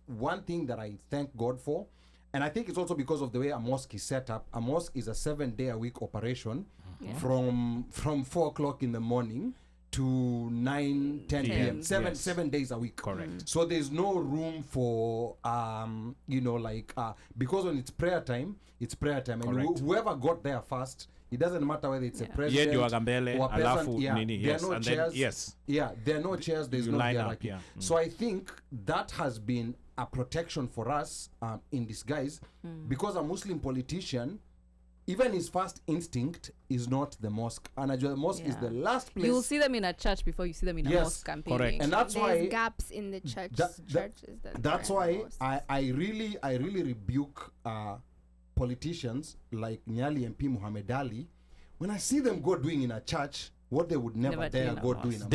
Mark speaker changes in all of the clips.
Speaker 1: one thing that I thank God for, and I think it's also because of the way a mosque is set up. A mosque is a 7-day-a-week operation from 4 o'clock in the morning to 9, 10 p.m. Seven days a week.
Speaker 2: Correct.
Speaker 1: So there's no room for because when it's prayer time, and whoever got there first, it doesn't matter whether it's a president or a person. There are no chairs. There are no chairs. There's no hierarchy. So I think that has been a protection for us in disguise, because a Muslim politician, even his first instinct is not the mosque. And the mosque is the last place.
Speaker 3: You'll see them in a church before you see them in a mosque campaigning.
Speaker 2: Correct.
Speaker 1: And that's
Speaker 4: There's gaps in the churches.
Speaker 1: That's why I really rebuke politicians like Nyali MP Muhammad Ali when I see them go doing in a church what they would never dare go do in a mosque.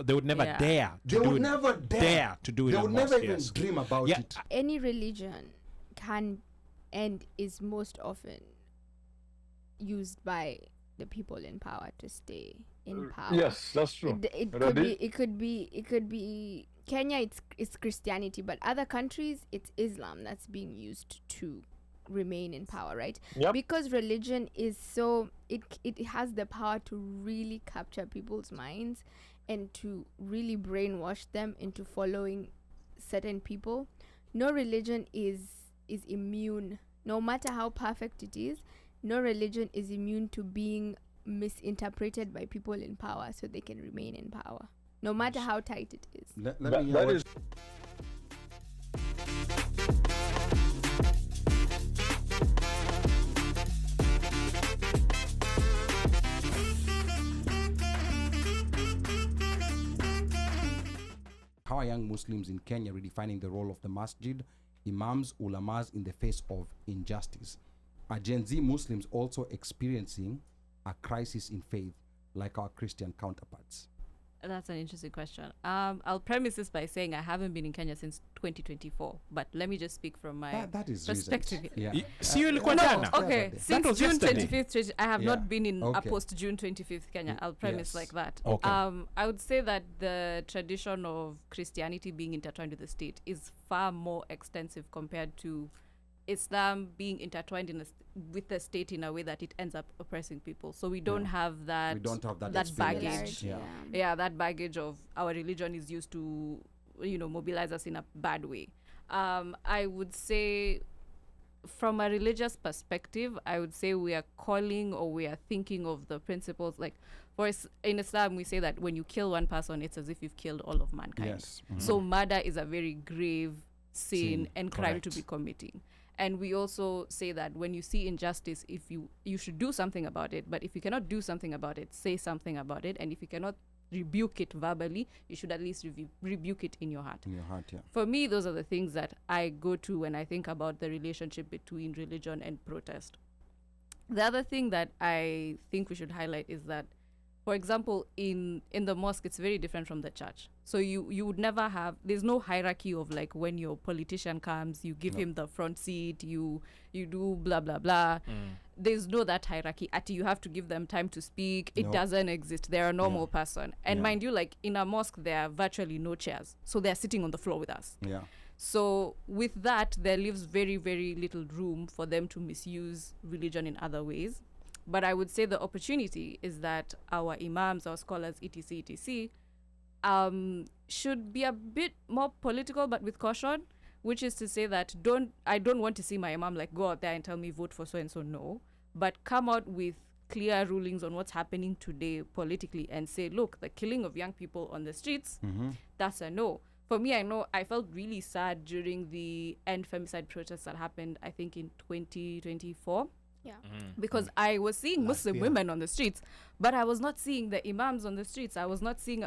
Speaker 2: They would never dare.
Speaker 1: They would never dare
Speaker 2: to do it.
Speaker 1: They would never even dream about it.
Speaker 4: Any religion can and is most often used by the people in power to stay in power.
Speaker 5: Yes, that's true.
Speaker 4: It could be Kenya, it's Christianity, but other countries it's Islam that's being used to remain in power, right? Because religion is so it has the power to really capture people's minds and to really brainwash them into following certain people. No religion is immune, no matter how perfect it is. No religion is immune to being misinterpreted by people in power so they can remain in power, no matter how tight it is.
Speaker 5: That is
Speaker 1: How are young Muslims in Kenya redefining the role of the masjid, imams, ulamas in the face of injustice? Are Gen Z Muslims also experiencing a crisis in faith like our Christian counterparts?
Speaker 3: That's an interesting question. I'll premise this by saying I haven't been in Kenya since 2024, but let me just speak from my perspective.
Speaker 2: See you jana.
Speaker 3: Okay, since June 25th, I have not been in a post June 25th Kenya. I'll premise like that.
Speaker 2: Okay.
Speaker 3: I would say that the tradition of Christianity being intertwined with the state is far more extensive compared to Islam being intertwined with the state in a way that it ends up oppressing people. So we don't have that.
Speaker 1: We don't have that
Speaker 3: baggage. That baggage of our religion is used to, mobilize us in a bad way. I would say, from a religious perspective, I would say we are calling or we are thinking of the principles like, in Islam we say that when you kill one person, it's as if you've killed all of mankind.
Speaker 1: Yes. Mm-hmm.
Speaker 3: So murder is a very grave sin and crime to be committing. And we also say that when you see injustice, if you should do something about it. But if you cannot do something about it, say something about it. And if you cannot rebuke it verbally, you should at least rebuke it in your heart. For me, those are the things that I go to when I think about the relationship between religion and protest. The other thing that I think we should highlight is that, for example, in the mosque, it's very different from the church. So you would never have, there's no hierarchy of like when your politician comes, you give him the front seat, you do blah, blah, blah. There's no that hierarchy. You have to give them time to speak. It doesn't exist. They're a normal person. And mind you, like in a mosque, there are virtually no chairs. So they're sitting on the floor with us. So with that, there leaves very, very little room for them to misuse religion in other ways. But I would say the opportunity is that our imams, our scholars, etc., should be a bit more political, but with caution, which is to say that I don't want to see my imam like go out there and tell me vote for so and so. No, but come out with clear rulings on what's happening today politically and say, look, the killing of young people on the streets, that's a no. For me, I felt really sad during the end femicide protests that happened, I think in 2024. Because I was seeing Muslim women on the streets, but I was not seeing the imams on the streets. I was not seeing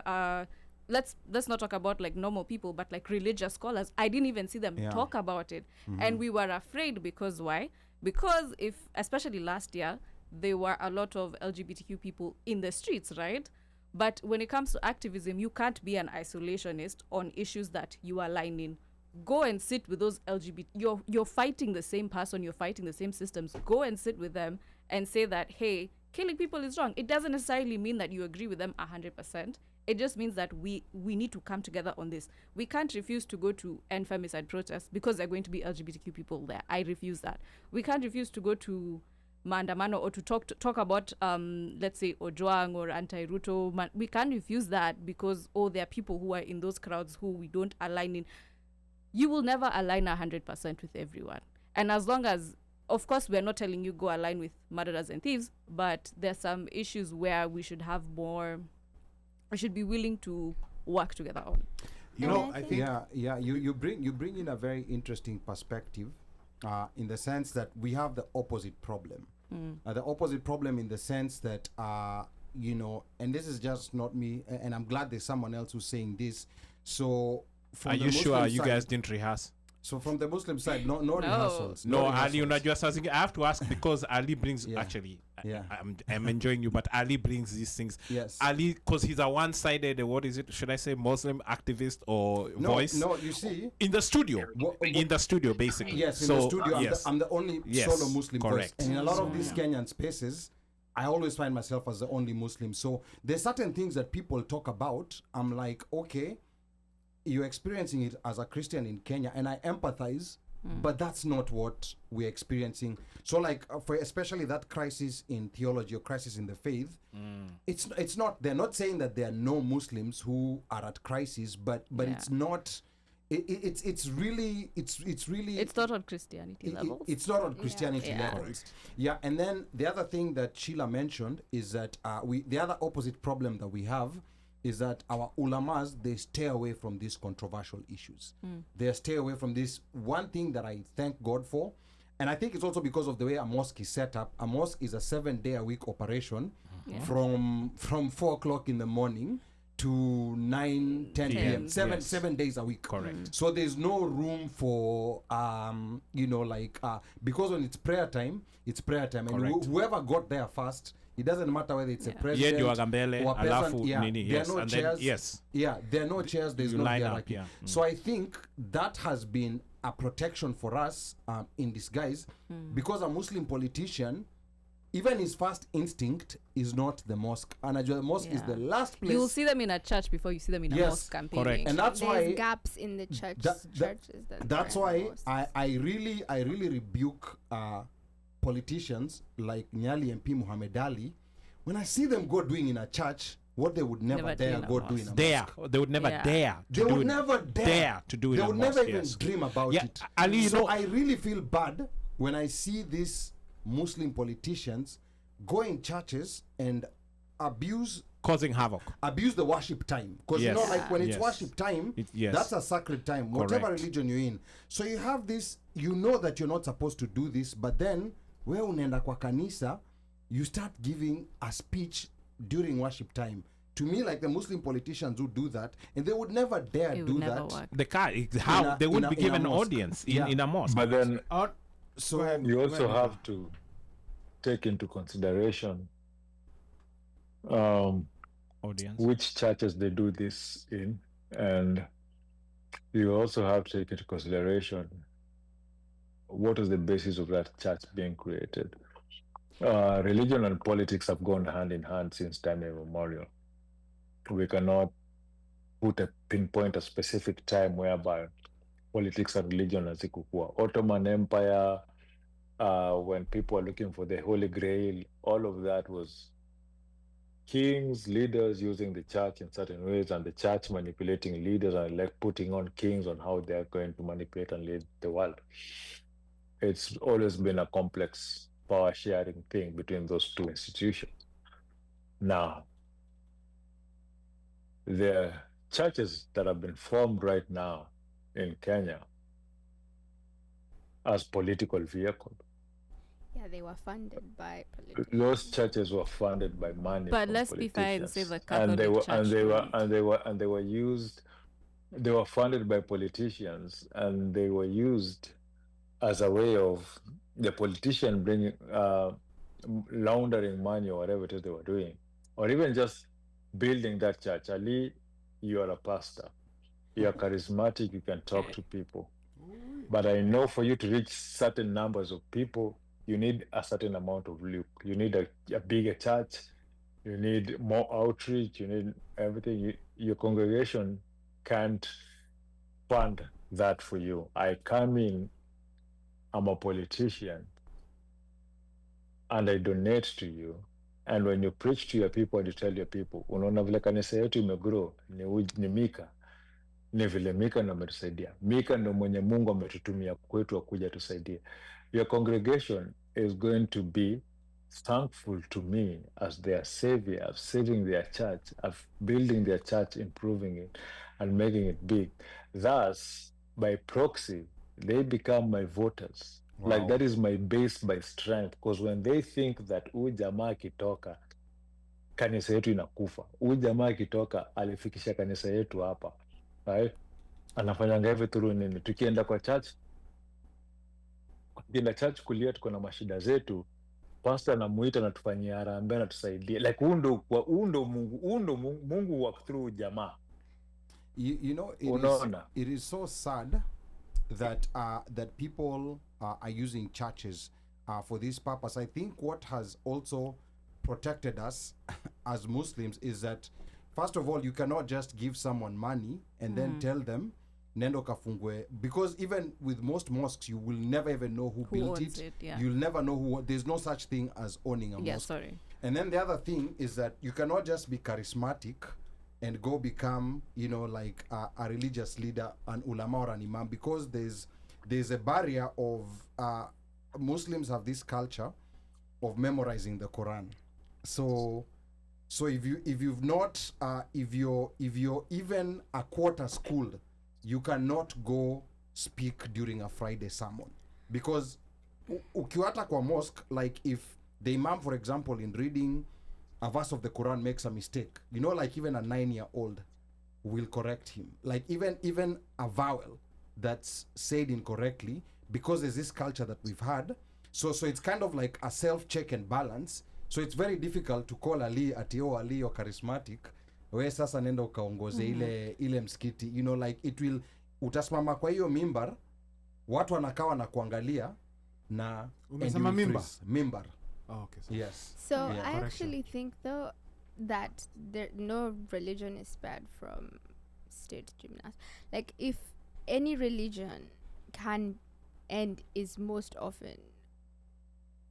Speaker 3: let's not talk about like normal people, but like religious scholars. I didn't even see them talk about it. And we were afraid because why? Because especially last year, there were a lot of LGBTQ people in the streets, right? But when it comes to activism, you can't be an isolationist on issues that you align in. Go and sit with those LGBT. You're fighting the same person. You're fighting the same systems. Go and sit with them and say that, hey, killing people is wrong. It doesn't necessarily mean that you agree with them 100%. It just means that we need to come together on this. We can't refuse to go to end femicide protests because there are going to be LGBTQ people there. I refuse that. We can't refuse to go to maandamano or to talk about let's say Ojwang or anti-Ruto. We can't refuse that because there are people who are in those crowds who we don't align in. You will never align 100% with everyone. And as long as, of course, we're not telling you go align with murderers and thieves, but there's some issues where we should be willing to work together on.
Speaker 1: I think you bring in a very interesting perspective, in the sense that we have the opposite problem. The opposite problem in the sense that and this is just not me, and I'm glad there's someone else who's saying this. So
Speaker 2: are you sure you guys didn't rehearse?
Speaker 1: So from the Muslim side, no rehearsals.
Speaker 2: No, Ali, I have to ask because Ali brings, I'm enjoying you, but Ali brings these things.
Speaker 1: Yes.
Speaker 2: Ali, because he's a one-sided, what is it, should I say, Muslim activist or voice?
Speaker 1: No, you see.
Speaker 2: In the studio. In the studio, basically.
Speaker 1: Yes, in the studio. I'm the only solo Muslim
Speaker 2: correct.
Speaker 1: voice. And in a lot of these Kenyan spaces, I always find myself as the only Muslim. So there's certain things that people talk about. I'm like, okay, you're experiencing it as a Christian in Kenya, and I empathize, but that's not what we're experiencing. So like for especially that crisis in theology or crisis in the faith, it's not, they're not saying that there are no Muslims who are at crisis, but it's not, it's really
Speaker 3: it's not on Christianity levels.
Speaker 1: It's not on Christianity levels. Yeah, and then the other thing that Sheila mentioned is that the other opposite problem that we have is that our ulamas, they stay away from these controversial issues. They stay away from this. One thing that I thank God for, and I think it's also because of the way a mosque is set up. A mosque is a 7-day-a-week operation from 4 o'clock in the morning to 9, 10 p.m. Seven days a week.
Speaker 2: Correct.
Speaker 1: So there's no room for, because when it's prayer time, and whoever got there first, it doesn't matter whether it's a president or a person. There are no chairs. There are no chairs. There's no hierarchy. So I think that has been a protection for us in disguise, because a Muslim politician, even his first instinct is not the mosque. And the mosque is the last place.
Speaker 3: You'll see them in a church before you see them in a mosque campaigning.
Speaker 2: Correct.
Speaker 1: And that's
Speaker 4: There's gaps in the churches.
Speaker 1: That's why I really rebuke politicians like Nyali MP Muhammad Ali. When I see them go doing in a church what they would never dare go do in a mosque.
Speaker 2: They would never dare.
Speaker 1: They would never dare
Speaker 2: to do it.
Speaker 1: They would never even dream about it.
Speaker 2: Ali,
Speaker 1: so I really feel bad when I see these Muslim politicians go in churches and
Speaker 2: causing havoc,
Speaker 1: abuse the worship time, because like when it's worship time, that's a sacred time, whatever religion you're in. So you have this, that you're not supposed to do this, but then where unaenda kwa kanisa, you start giving a speech during worship time. To me, like the Muslim politicians who do that, and they would never dare do that.
Speaker 3: Work.
Speaker 2: They would be given an audience in a mosque.
Speaker 5: But then you also have to take into consideration
Speaker 2: audience,
Speaker 5: which churches they do this in, and you also have to take into consideration what is the basis of that church being created. Religion and politics have gone hand in hand since time immemorial. We cannot pinpoint a specific time whereby politics and religion as ikukua. Ottoman Empire, when people are looking for the Holy Grail, all of that was kings, leaders using the church in certain ways, and the church manipulating leaders and like putting on kings on how they're going to manipulate and lead the world. It's always been a complex power sharing thing between those two institutions. Now, the churches that have been formed right now in Kenya as political vehicles.
Speaker 4: Yeah, they were funded by politicians.
Speaker 5: Those churches were funded by money.
Speaker 3: But let's be fair and say the Catholic
Speaker 5: Church. They were funded by politicians, and they were used as a way of the politician bringing laundering money or whatever it is they were doing, or even just building that church. Ali, you are a pastor. You are charismatic. You can talk to people. But I know for you to reach certain numbers of people, you need a certain amount of look. You need a bigger church. you need more outreach, you need everything. Your congregation can't fund that for you. I come in, I'm a politician, and I donate to you. And when you preach to your people and you tell your people, unaona vile kanisa yetu imegrow, ni Mika, ni vile Mika ndo ametusaidia. Mika ndo mwenye Mungu ametutumia kwetu akuja tusaidie. Your congregation is going to be thankful to me as their savior, of saving their church, of building their church, improving it, and making it big. Thus, by proxy, they become my voters. Wow. Like that is my base by strength, because when they think that huyu jamaa akitoka kanisa yetu inakufa, huyu jamaa akitoka alifikisha kanisa yetu hapa, right? Anafanyanga hivi through nini? Tukienda kwa church, tukienda church kulia, tuko na mashida zetu, pastor anamuita na tufanyia harambee na tusaidie. Like huu ndo Mungu work through jamaa.
Speaker 1: You know, it is so sad that that people are using churches for this purpose. I think what has also protected us as Muslims is that, first of all, you cannot just give someone money and then tell them nendo kafungwe, because even with most mosques you will never even know who built it. You'll never know who. There's no such thing as owning a mosque. And then the other thing is that you cannot just be charismatic and go become, you know, like a religious leader, an ulama or an imam, because there's a barrier of Muslims have this culture of memorizing the Quran. So if you're even a quarter schooled, you cannot go speak during a Friday sermon, because ukiwata kwa mosque, like if the imam, for example, in reading a verse of the Quran makes a mistake, you know, like even a 9-year-old will correct him. Like even a vowel that's said incorrectly, because there's this culture that we've had. So it's kind of like a self-check and balance. So it's very difficult to call Ali atio Ali or charismatic, we sasa nenda ukaongoze ile msikiti, you know, like it will, utasimama kwa hiyo mimbar, watu wanakawa na kuangalia na
Speaker 2: umesema
Speaker 1: mimbar.
Speaker 2: Oh, okay.
Speaker 1: Yes.
Speaker 4: So I actually think though that no religion is spared from state gymnastics. Like if any religion can and is most often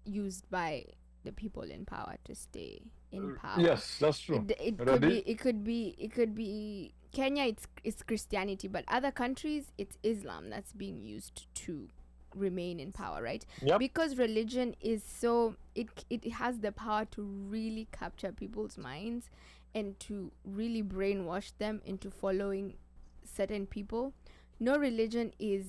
Speaker 4: used by the people in power to stay in power.
Speaker 5: Yes, that's true.
Speaker 4: It could be Kenya, it's Christianity, but other countries it's Islam that's being used to remain in power, right?
Speaker 5: Yep.
Speaker 4: Because religion is so it has the power to really capture people's minds and to really brainwash them into following certain people. No religion is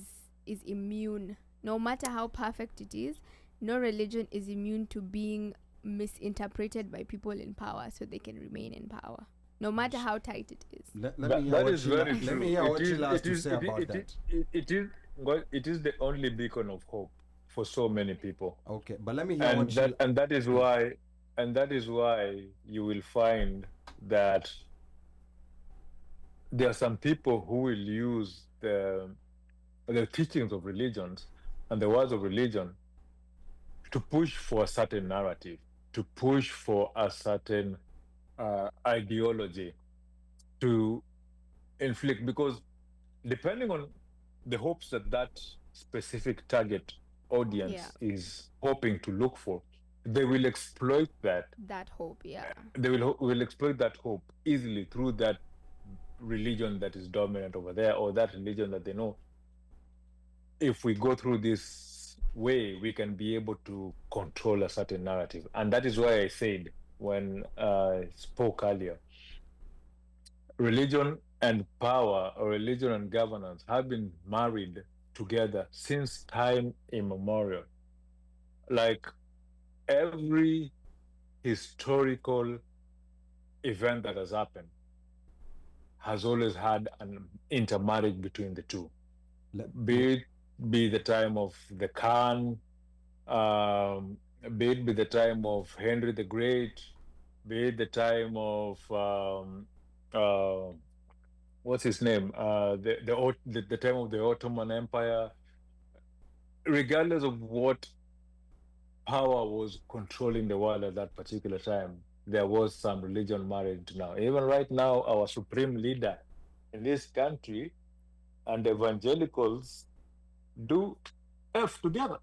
Speaker 4: immune, no matter how perfect it is. No religion is immune to being misinterpreted by people in power so they can remain in power, no matter how tight it is.
Speaker 1: Let me hear what Chila has to say about that.
Speaker 5: It is the only beacon of hope for so many people.
Speaker 1: Okay, but let me hear what Chila...
Speaker 5: And that is why you will find that there are some people who will use the teachings of religions and the words of religion to push for a certain narrative, to push for a certain ideology, to inflict, because depending on the hopes that specific target audience is hoping to look for, they will exploit that
Speaker 4: hope.
Speaker 5: They will exploit that hope easily through that religion that is dominant over there, or that religion that they know, if we go through this way, we can be able to control a certain narrative. And that is why I said when I spoke earlier, religion and power, or religion and governance, have been married together since time immemorial. Like every historical event that has happened has always had an intermarriage between the two. Be the time of the Khan, be it the time of Henry the Great, be it the time of what's his name, the time of the Ottoman Empire. Regardless of what power was controlling the world at that particular time, there was some religion married now. Even right now, our supreme leader in this country and evangelicals do F together.